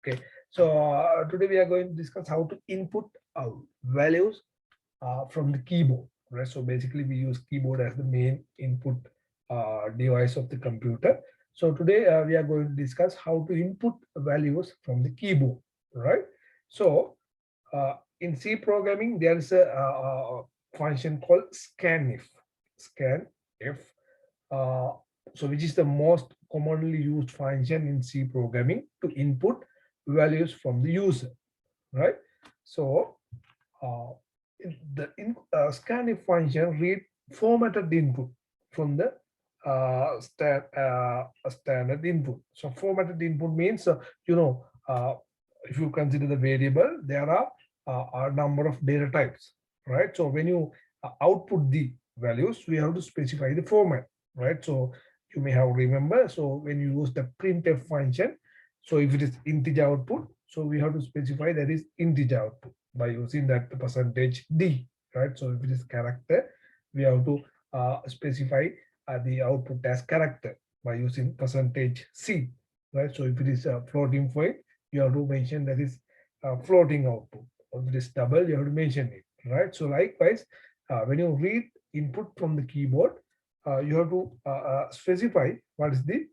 Okay, so today we are going to discuss how to input values from the keyboard, right? So basically we use keyboard as the main input device of the computer. So today we are going to discuss how to input values from the keyboard, right? So in C programming, there is a function called scanf. Scanf. Uh, so which is the most commonly used function in C programming to input values from the user, right? So uh, scanf function read formatted input from the standard input. So formatted input means if you consider the variable, there are a number of data types, right? So when you output the values, we have to specify the format, right? So you may have remember. So when you use the printf function, so if it is integer output, so we have to specify that is integer output by using that percentage d, right? So if it is character, we have to specify the output as character by using percentage c, right? So if it is a floating point, you have to mention that is floating output. Or if it is double, you have to mention it, right? So likewise, when you read input from the keyboard, you have to specify what is the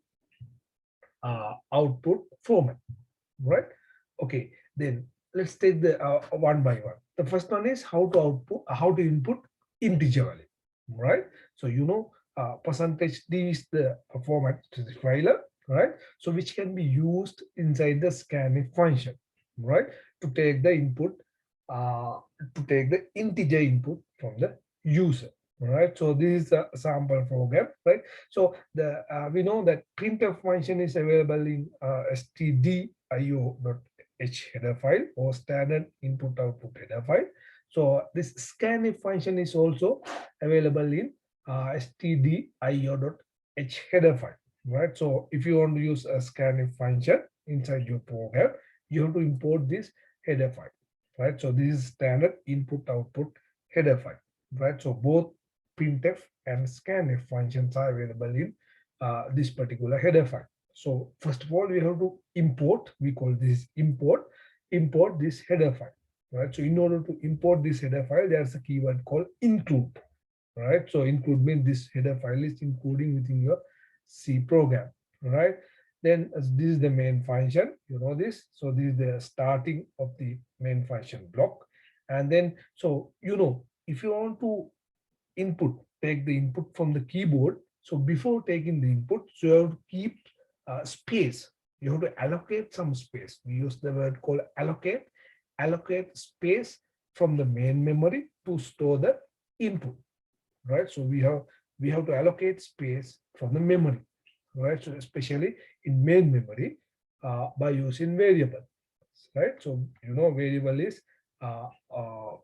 output format, right? Okay, then let's take the one by one. The first one is how to input integer value, right? So percentage d is the format specifier, right? So which can be used inside the scanf function, right? To take the input, uh, to take the integer input from the user, right? So this is a sample program, right? So the we know that printf function is available in stdio.h header file or standard input output header file. So this scanf function is also available in stdio.h header file, right? So if you want to use a scanf function inside your program, you have to import this header file, right? So this is standard input output header file, right? So both printf and scanf functions are available in this particular header file. So first of all, we have to import, we call this import this header file, right? So in order to import this header file, there's a keyword called include, right? So include means this header file is including within your C program, right? Then as this is the main function, you know this. So this is the starting of the main function block. And then, so, if you want to take the input from the keyboard. So before taking the input, so you have to keep space. You have to allocate some space. We use the word called allocate. Allocate space from the main memory to store the input, right? So we have to allocate space from the memory, right? So especially in main memory by using variable, right? So variable is uh, uh,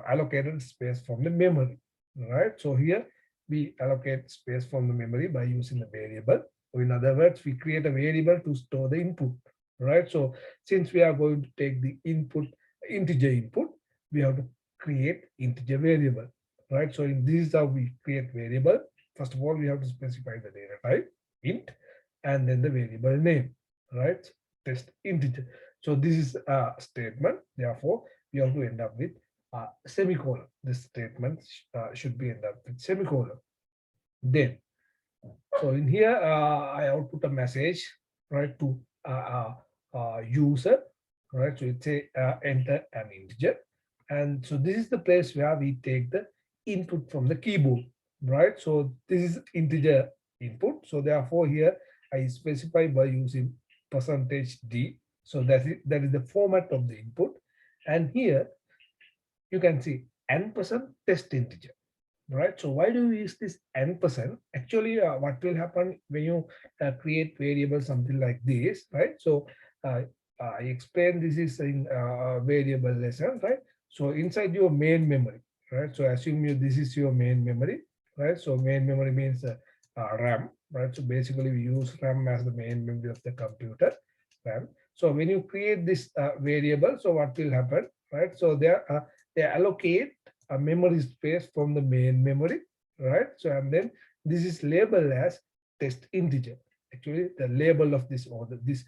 allocated space from the memory, right? So here we allocate space from the memory by using the variable. Or in other words, we create a variable to store the input, right? So since we are going to take the integer input, we have to create integer variable, right? So in this is how we create variable. First of all, we have to specify the data type, int, and then the variable name, right? Test integer. So this is a statement. Therefore, we have to end up with semicolon. This statement should be end up with semicolon. Then, so in here, I output a message, right, to user, right? So it say enter an integer, and so this is the place where we take the input from the keyboard, right? So this is integer input. So therefore, here I specify by using percentage %d. So that is the format of the input, and here you can see n% test integer, right? So why do we use this n%? Actually, what will happen when you create variable something like this, right? So uh, I explained this is in variable lesson, right? So inside your main memory, right? So assume this is your main memory, right? So main memory means RAM, right? So basically we use RAM as the main memory of the computer, RAM. So when you create this variable, so what will happen, right? So they allocate a memory space from the main memory, right? So and then this is labeled as test integer. Actually, the label of this or this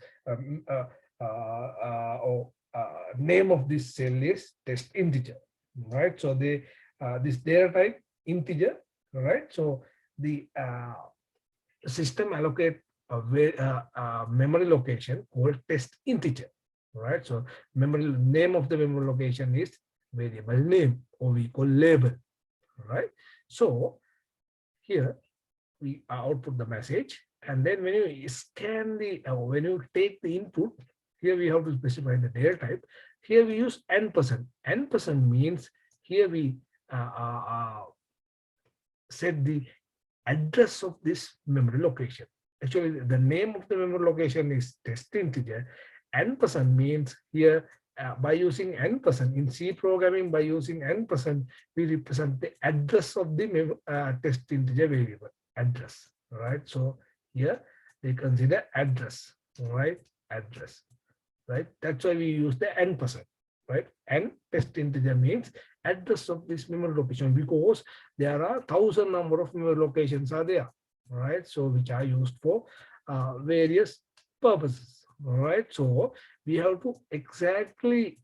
name of this cell is test integer, right? So this data type integer, right? So the system allocate a memory location called test integer, right? So memory name of the memory location is variable name, or we call label, right? So here we output the message, and then when you scan the when you take the input, here we have to specify the data type. Here we use n%. N% means here we set the address of this memory location. Actually, the name of the memory location is test integer. N% means here by using n% in C programming, by using n%, we represent the address of the test integer variable address, right? So here they consider address, right? Address, right? That's why we use the n%, right? N test integer means address of this memory location, because there are 1,000 number of memory locations are there, right? So which are used for various purposes, right? So we have to exactly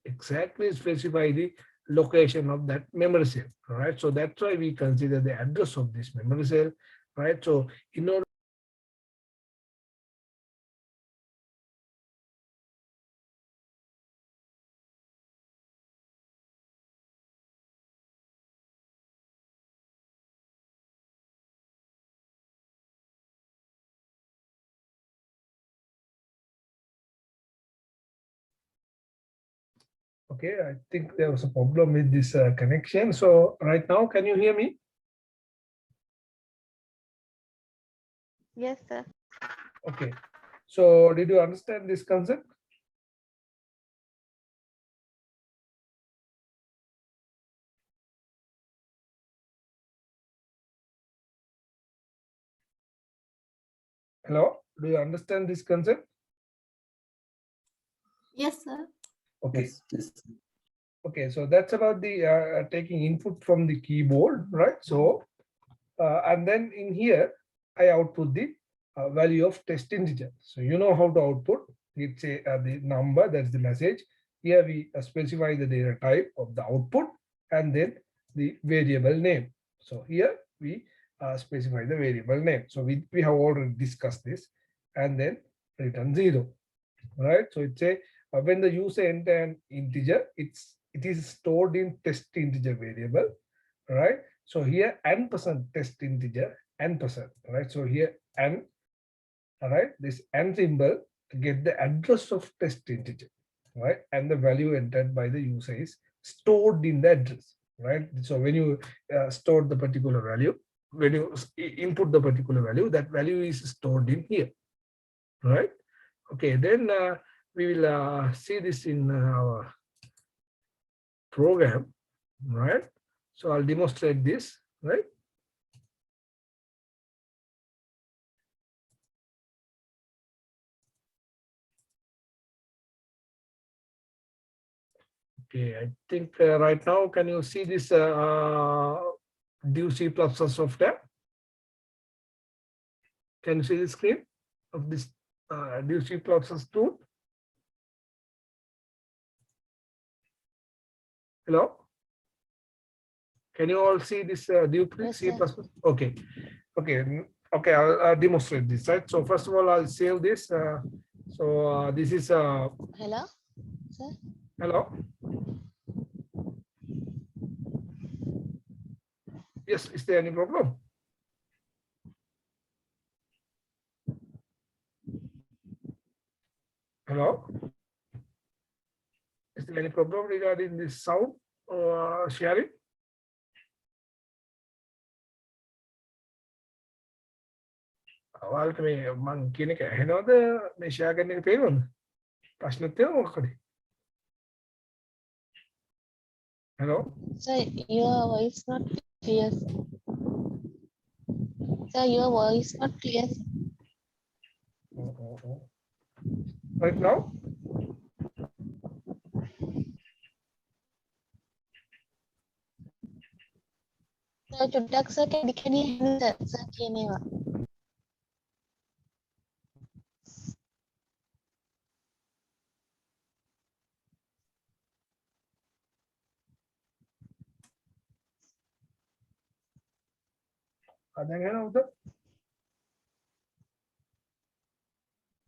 specify the location of that memory cell, right? So that's why we consider the address of this memory cell, right? So in order okay, I think there was a problem with this connection. So right now, can you hear me? Yes, sir. Okay. So did you understand this concept? Hello? Do you understand this concept? Yes, sir. Okay. Yes, yes. Okay. So that's about the taking input from the keyboard, right? So and then in here, I output the value of test integer. So you know how to output. It's the number, that's the message. Here we specify the data type of the output, and then the variable name. So here we specify the variable name. So we have already discussed this, and then return 0, right? So it's a when the user enter an integer, it is stored in test integer variable, right? So here n% test integer n%, right? So here n, all right, this n symbol get the address of test integer, right? And the value entered by the user is stored in the address, right? So when you store the particular value, when you input the particular value, that value is stored in here, right? Okay, then we will see this in our program, right? So I'll demonstrate this, right? Okay, I think right now, can you see this do C++ software? Can you see the screen of this do C++ tool? Hello? Can you all see this do Yes, C++? sir. Okay, okay, okay, I'll demonstrate this, right? So first of all, I'll save this. So this is, Hello, sir. hello? Yes, is there any problem? Hello? Is there any problem regarding this sound sharing? ඔයාලට මේ මං කියන එක ඇහෙනවද? මේ share කරන එක පේනවද? ප්‍රශ්නත් තියෙනවද මොකක්ද? Hello? Sir, your voice not clear. Sir, your voice not clear. Right now? Sir, චුට්ටක් sir කැඩි sir කියනවා. දැන් ඇහෙනවද?